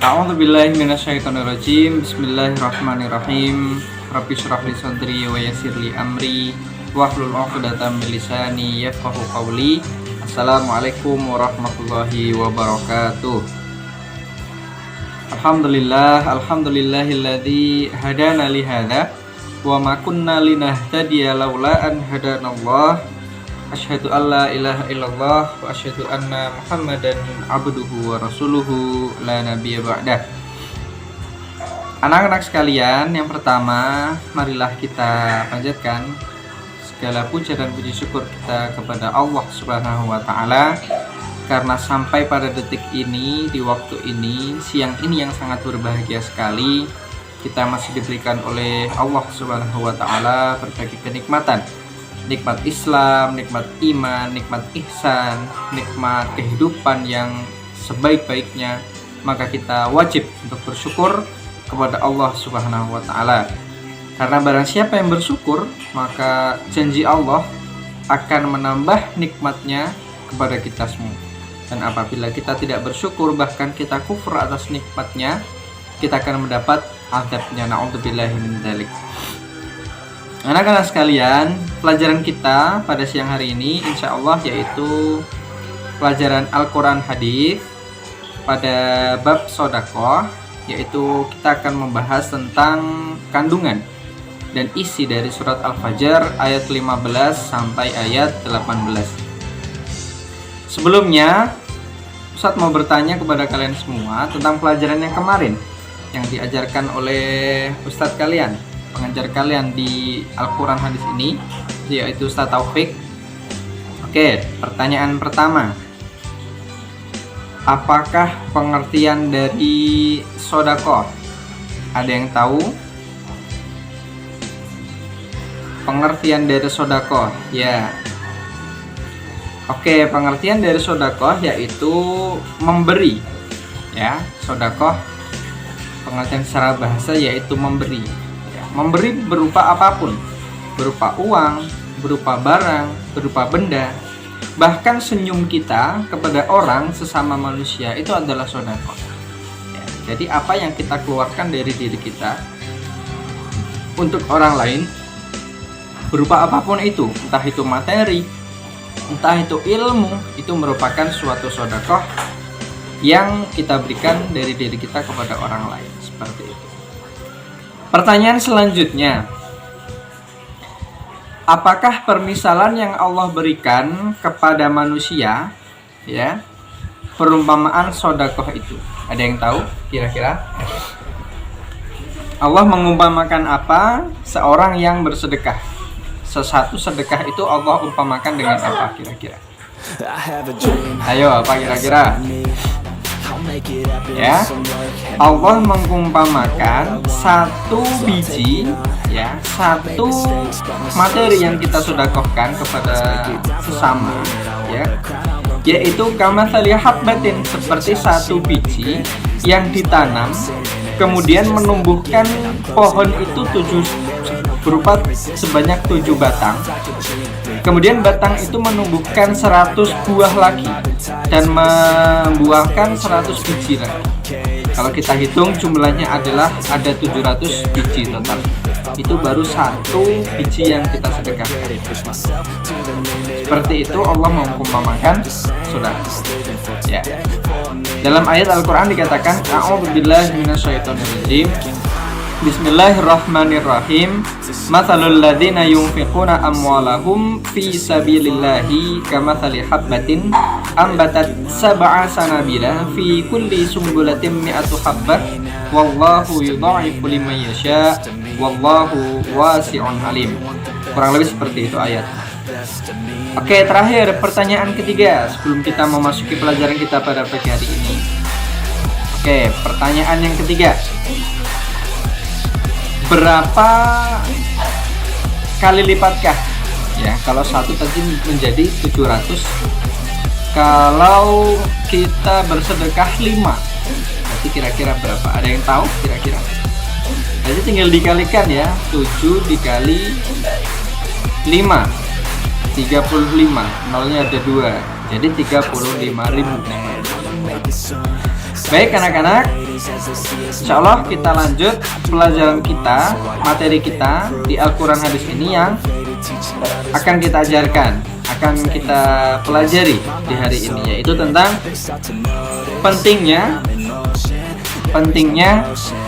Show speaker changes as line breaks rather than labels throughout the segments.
A'udzubillahi minasyaitonirrajim. Bismillahirrahmanirrahim. Rabbi shrah li sadri wa yassir li amri wahlul 'uqdatam min lisani yafqahu qawli. Assalamualaikum warahmatullahi wabarakatuh. Alhamdulillahilladzi hadana li hadza wa ma kunna linahtadiya laula an hadanallah. Asyhadu an la ilaha illallah wa asyhadu anna Muhammadan abduhu wa rasuluhu la nabiyya ba'dah. Anak-anak sekalian, yang pertama marilah kita panjatkan segala puja dan puji syukur kita kepada Allah Subhanahu wa taala karena sampai pada detik ini, di waktu ini, siang ini yang sangat berbahagia sekali, kita masih diberikan oleh Allah Subhanahu wa taala berbagai kenikmatan. Nikmat Islam, nikmat iman, nikmat ihsan, nikmat kehidupan yang sebaik-baiknya, maka kita wajib untuk bersyukur kepada Allah Subhanahu wa taala. Karena barang siapa yang bersyukur, maka janji Allah akan menambah nikmatnya kepada kita semua. Dan apabila kita tidak bersyukur, bahkan kita kufur atas nikmatnya, kita akan mendapat azabnya. Na'udzubillahi min dzalik. Anak-anak sekalian, pelajaran kita pada siang hari ini insya Allah yaitu pelajaran Al-Quran Hadis pada bab sodakoh, yaitu kita akan membahas tentang kandungan dan isi dari surat Al-Fajr ayat 15 sampai ayat 18. Sebelumnya, Ustadz mau bertanya kepada kalian semua tentang pelajaran yang kemarin yang diajarkan oleh Ustadz kalian, pengajar kalian di Al-Quran Hadis ini, yaitu Ustadz Taufik. Oke, pertanyaan pertama, apakah pengertian dari sodakoh? Ada yang tahu? Pengertian dari sodakoh, ya. Oke, pengertian dari sodakoh yaitu memberi, ya. Sodakoh pengertian secara bahasa yaitu memberi. Memberi berupa apapun, berupa uang, berupa barang, berupa benda. Bahkan senyum kita kepada orang sesama manusia itu adalah sedekah. Ya, jadi apa yang kita keluarkan dari diri kita untuk orang lain, berupa apapun itu, entah itu materi, entah itu ilmu, itu merupakan suatu sedekah yang kita berikan dari diri kita kepada orang lain, seperti itu. Pertanyaan selanjutnya, apakah permisalan yang Allah berikan kepada manusia, ya, perumpamaan sedekah itu? Ada yang tahu kira-kira? Allah mengumpamakan apa seorang yang bersedekah? Sesuatu sedekah itu Allah umpamakan dengan apa kira-kira? Ayo, apa kira-kira? Ya, Allah mengumpamakan satu biji, ya, satu materi yang kita sedekahkan kepada sesama, ya, yaitu kamatsali habbatin, seperti satu biji yang ditanam kemudian menumbuhkan pohon itu berupa sebanyak 7 batang. Kemudian batang itu menumbuhkan 100 buah lagi dan membuahkan 100 biji lagi. Kalau kita hitung jumlahnya adalah ada 700 biji total. Itu baru satu biji yang kita sedekahkan. Seperti itu Allah mengumpamakan sedekah. Ya. Dalam ayat Al-Qur'an dikatakan a'udzubillahi minasyaitonirrajim. Bismillahirrahmanirrahim. Matsalul ladzina yunfiquna amwalahum fi sabilillahi kamatsali habbatin ambatat sab'a sanabila fi kulli sumbulatin mi'atu habbah wallahu yudha'ifu liman yasha wallahu wasi'un alim. Kurang lebih seperti itu ayat. Oke, terakhir pertanyaan ketiga sebelum kita memasuki pelajaran kita pada pagi hari ini. Oke, pertanyaan yang ketiga, berapa kali lipatkah, ya, kalau satu tadi menjadi 700, kalau kita bersedekah 5, berarti kira-kira berapa? Ada yang tahu kira-kira? Jadi tinggal dikalikan, ya, 7 dikali 5, 35, nolnya ada 2, jadi 35.000. Baik anak-anak, insya Allah kita lanjut pelajaran kita, materi kita di Al-Quran hadis ini yang akan kita ajarkan, akan kita pelajari di hari ini, yaitu tentang pentingnya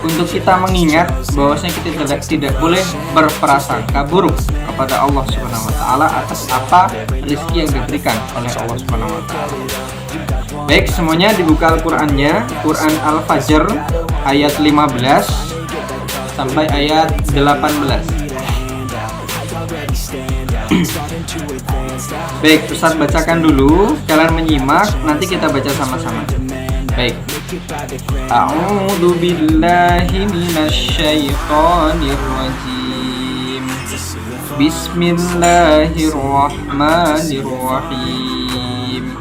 untuk kita mengingat bahwasanya kita tidak boleh berprasangka buruk kepada Allah Subhanahu wa taala atas apa rezeki yang diberikan oleh Allah Subhanahu wa taala. Baik, semuanya dibuka Al-Qur'annya, Quran Al-Fajr ayat 15 sampai ayat 18. Baik, Ustaz bacakan dulu, kalian menyimak, nanti kita baca sama-sama. Baik. A'udzu billahi minasyaitonir rajim. Bismillahirrahmanirrahim.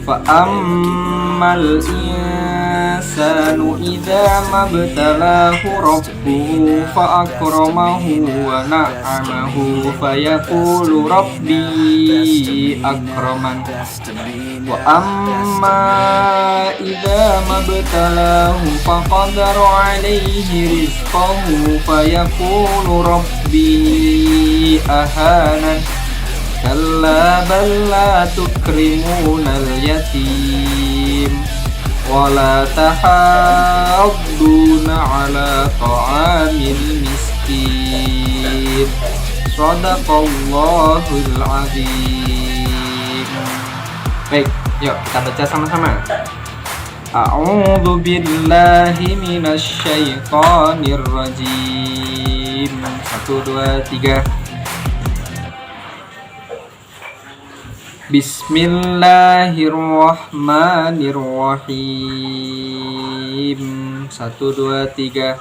Fa ammal insanu idza mabtalahu rabbuhu fa akramahu wa na'amahu fa yaqulu rabbi akraman. Wa amma idza mabtalahu faqadara alayhi rizqahu fa yaqulu rabbi ahanan. Kalla bal la tukrimunal yatim wa la tahadduna ala ta'amil miskin. Shadaqallahul azim. Baik, yuk kita baca sama-sama. A'udzu billahi minasyaitonir rajim. 1 2 3. Bismillahirrahmanirrahim. 1 2 3.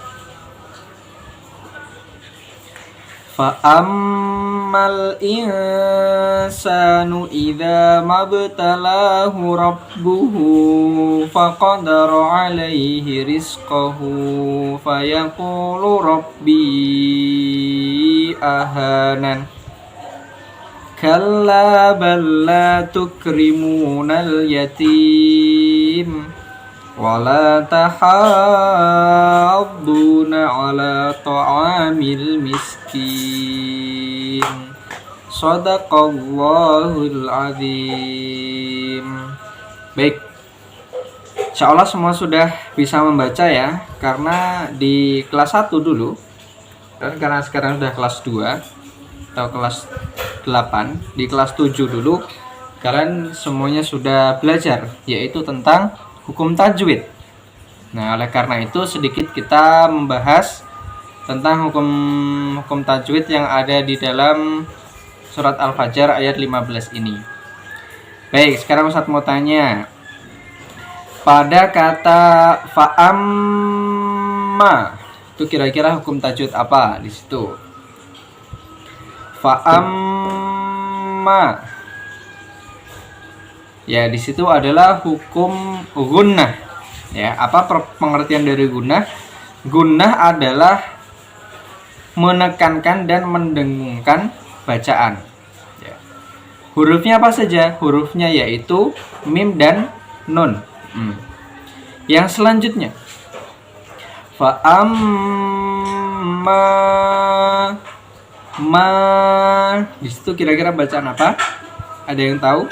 Fa ammal insanu idza mabtalahu rabbuhu faqadara alayhi rizqahu fayaqulu rabbi ahanan. Kalla bal la tukrimunal yatim wa la tahadduna ala ta'amil miskin. Shadaqallahul azim. Baik, insya Allah semua sudah bisa membaca ya, karena di kelas 1 dulu, dan karena sekarang sudah kelas 2 atau kelas 8, di kelas 7 dulu kalian semuanya sudah belajar, yaitu tentang hukum tajwid. Nah, oleh karena itu sedikit kita membahas tentang hukum tajwid yang ada di dalam surat Al-Fajr ayat 15 ini. Baik, sekarang Ustaz mau tanya, pada kata fa'amma itu kira-kira hukum tajwid apa di situ? Fa'amma, ya di situ adalah hukum gunnah. Ya, apa pengertian dari gunnah? Gunnah adalah menekankan dan mendengungkan bacaan. Ya. Hurufnya apa saja? Hurufnya yaitu mim dan nun. Yang selanjutnya, fa'amma, di situ kira-kira bacaan apa? Ada yang tahu?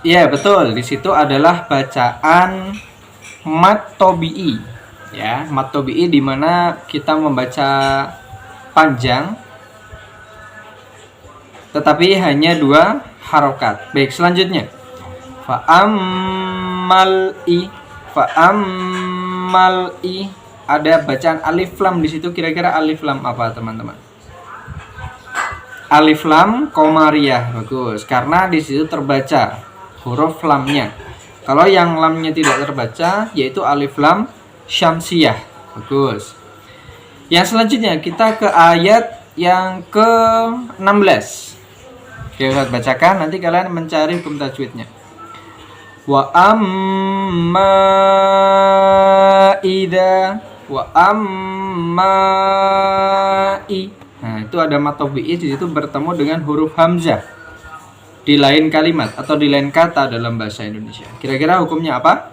Ya, betul. Di situ adalah bacaan mat tobi'i. Ya, mat tobi'i di mana kita membaca panjang tetapi hanya 2 harokat. Baik, selanjutnya. Fa'ammal-i. Ada bacaan alif lam di situ, kira-kira alif lam apa teman-teman? Alif lam komariah. Bagus, karena di situ terbaca huruf lamnya. Kalau yang lamnya tidak terbaca yaitu alif lam syamsiyah. Bagus. Yang selanjutnya kita ke ayat yang ke-16. Oke, Ustaz bacakan, nanti kalian mencari hukum tajwidnya. Wa amma idza wa amma i. Nah, itu ada mat tobi'i di situ bertemu dengan huruf hamzah. di lain kalimat atau di lain kata dalam bahasa Indonesia. Kira-kira hukumnya apa?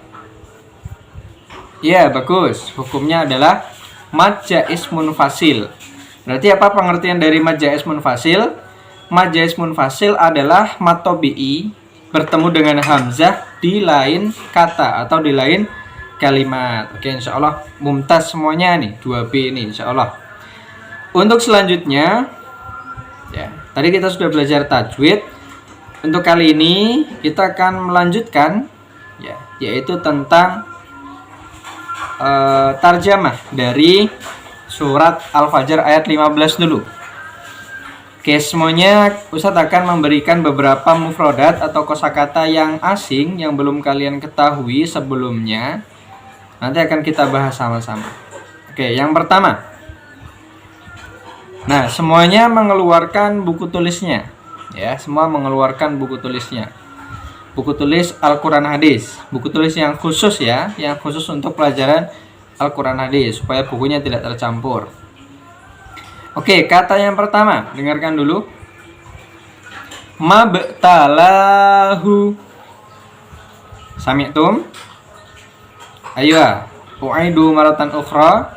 Ya, bagus. Hukumnya adalah mad jaiz munfasil. Berarti apa pengertian dari mad jaiz munfasil? Mad jaiz munfasil adalah mad tabi'i bertemu dengan hamzah di lain kata atau di lain kalimat. Oke, insya Allah mumtaz semuanya nih 2B ini insya Allah. Untuk selanjutnya ya, tadi kita sudah belajar tajwid. Untuk kali ini kita akan melanjutkan ya, yaitu tentang tarjamah dari surat Al-Fajr ayat 15 dulu. Oke, semuanya Ustadz akan memberikan beberapa mufradat atau kosakata yang asing yang belum kalian ketahui sebelumnya. Nanti akan kita bahas sama-sama. Oke, yang pertama. Nah, semuanya mengeluarkan buku tulisnya. Ya, semua mengeluarkan buku tulisnya. Buku tulis Al-Quran Hadis. Buku tulis yang khusus ya, yang khusus untuk pelajaran Al-Quran Hadis supaya bukunya tidak tercampur. Oke, kata yang pertama, dengarkan dulu. Mabtalahu. Sami'tum? Ayo, u'idu maratan ukhra.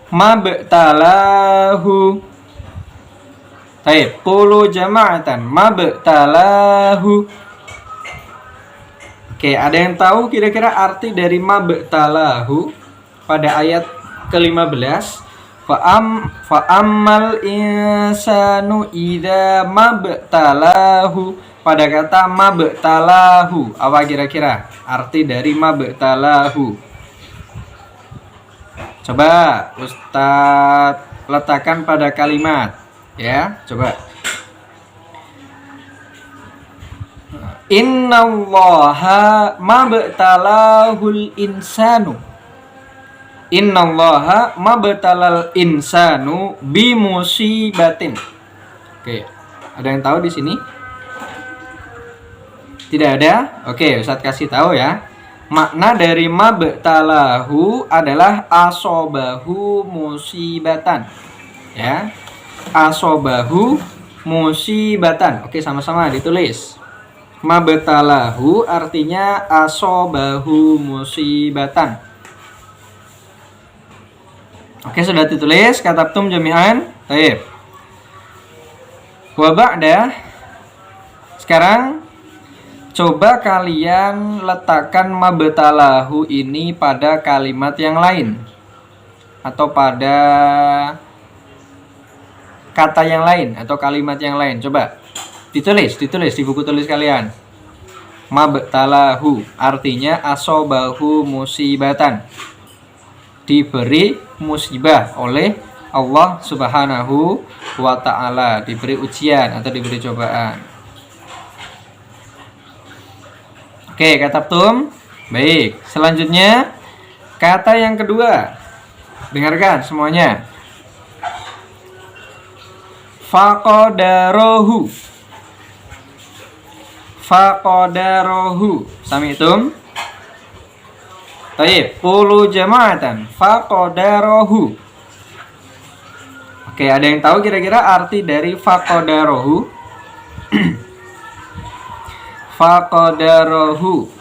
Mabtalahu. Baik, qulu jama'atan. Mabtalahu. Oke, ada yang tahu kira-kira arti dari mabtalahu pada ayat ke-15? Fa'ammal insanu idza mabtalahu. Pada kata mabtalahu, apa kira-kira arti dari mabtalahu? Coba Ustadz letakkan pada kalimat ya, coba. Innallaha mabtalahul insanu. Innallaha mabtalal insanu bimusibatin. Oke, ada yang tahu di sini? Tidak ada? Oke, Ustadz kasih tahu ya. Makna dari mabtalahu adalah asobahu musibatan. Ya. Asobahu musibatan. Oke, sama-sama ditulis. Mabtalahu artinya asobahu musibatan. Oke, sudah ditulis. Katabtum jami'an. Baik. Wa ba'da. Sekarang coba kalian letakkan mabtalahu ini pada kalimat yang lain atau pada kata yang lain atau kalimat yang lain. Coba ditulis di buku tulis kalian. Mabtalahu artinya asobahu musibatan. Diberi musibah oleh Allah Subhanahu wa ta'ala, diberi ujian atau diberi cobaan. Oke, katabtum. Baik, selanjutnya kata yang kedua. Dengarkan semuanya. Faqadarohu. Faqadarohu. Sami'tum? Baik, qulu jama'atan. Faqadarohu. Oke, ada yang tahu kira-kira arti dari faqadarohu? Faqadarohu.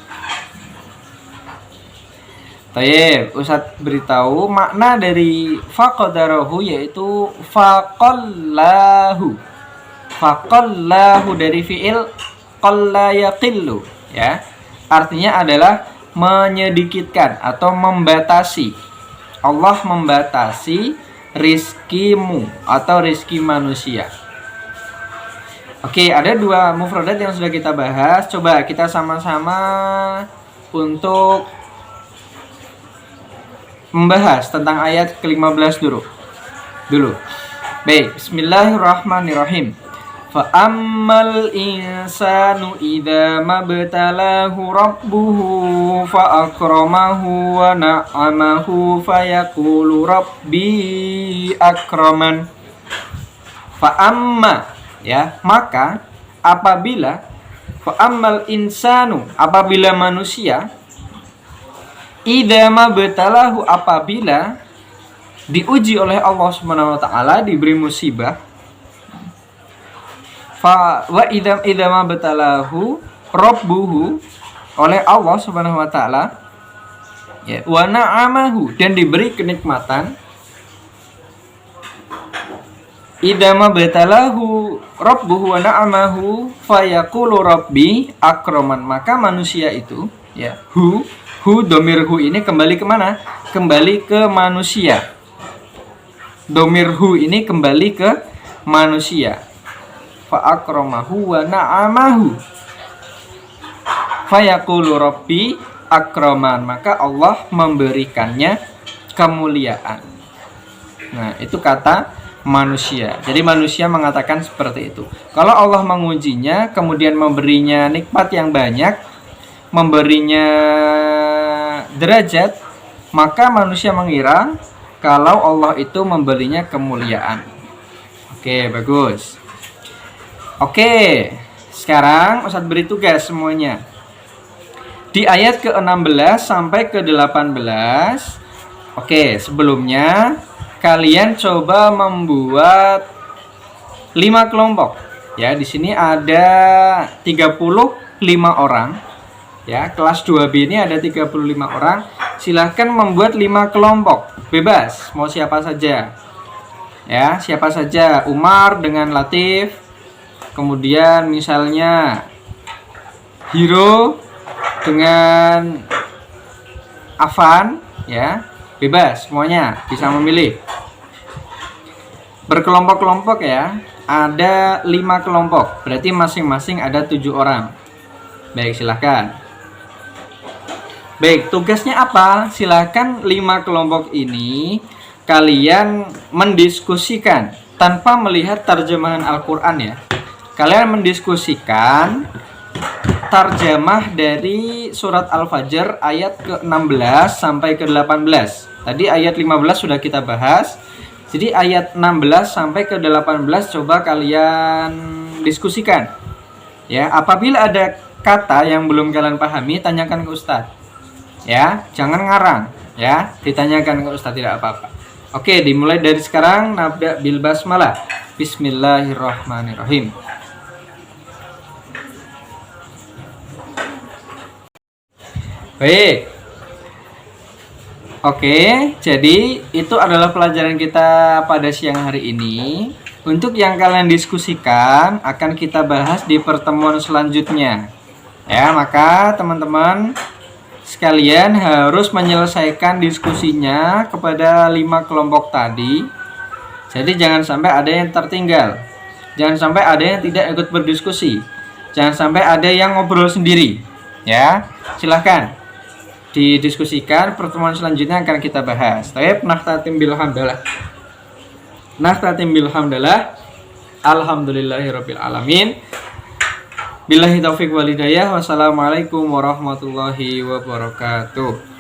Baik, Ustadz beritahu makna dari faqadarohu yaitu faqallahu. Faqallahu dari fi'il qalla yaqillu ya. Artinya adalah menyedikitkan atau membatasi. Allah membatasi rizkimu atau rizki manusia. Oke, ada dua mufradat yang sudah kita bahas. Coba kita sama-sama untuk membahas tentang ayat ke-15 dulu. Baik, bismillahirrahmanirrahim. Fa ammal insanu idza mabtalahu rabbuhu fa akramahu wa na'amahu fa yaqulu rabbi akraman. Fa amma ya, maka apabila fa ammal insanu apabila manusia idza mabtalahu apabila diuji oleh Allah Subhanahu wa taala, diberi musibah, Fa wa idama batalahu rabbuhu, oleh Allah Subhanahu wa taala, ya, wa na'amahu, dan diberi kenikmatan. Idama batalahu rabbuhu wa na'amahu fayaqulu rabbi akraman, maka manusia itu, ya, domir ini kembali kemana? Kembali ke manusia. Domir ini kembali ke manusia. Fa akramahu wa na'amahu fayaqulu rabbi akraman, maka Allah memberikannya kemuliaan. Nah, itu kata manusia. Jadi manusia mengatakan seperti itu. Kalau Allah mengujinya, kemudian memberinya nikmat yang banyak, memberinya derajat, maka manusia mengira kalau Allah itu memberinya kemuliaan. Oke, bagus. Oke, sekarang Ustadz beri tugas semuanya. Di ayat ke-16 sampai ke-18. Oke, sebelumnya kalian coba membuat 5 kelompok. Ya, di sini ada 35 orang. Ya, kelas 2B ini ada 35 orang. Silahkan membuat 5 kelompok. Bebas, mau siapa saja. Ya, siapa saja. Umar dengan Latif. Kemudian misalnya Hiro dengan Afan, ya. Bebas semuanya, bisa memilih. Berkelompok-kelompok ya. Ada 5 kelompok. Berarti masing-masing ada 7 orang. Baik, silahkan. Baik, tugasnya apa? Silahkan 5 kelompok ini kalian mendiskusikan tanpa melihat terjemahan Al-Quran ya. Kalian mendiskusikan tarjamah dari surat Al-Fajr ayat ke-16 sampai ke-18. Tadi ayat 15 sudah kita bahas. Jadi ayat 16 sampai ke-18 coba kalian diskusikan. Ya, apabila ada kata yang belum kalian pahami, tanyakan ke Ustadz. Ya, jangan ngarang, ya. Ditanyakan ke Ustadz, tidak apa-apa. Oke, dimulai dari sekarang. Nabda bil basmalah. Bismillahirrahmanirrahim. Baik. Oke, jadi itu adalah pelajaran kita pada siang hari ini. Untuk yang kalian diskusikan akan kita bahas di pertemuan selanjutnya. Ya, maka teman-teman sekalian harus menyelesaikan diskusinya kepada 5 kelompok tadi. Jadi jangan sampai ada yang tertinggal. Jangan sampai ada yang tidak ikut berdiskusi. Jangan sampai ada yang ngobrol sendiri. Ya, silahkan didiskusikan, pertemuan selanjutnya akan kita bahas. Baik, nakhtatim bil hamdalah. Alhamdulillahirabbil alamin. Billahi taufik wal hidayah. Wassalamualaikum warahmatullahi wabarakatuh.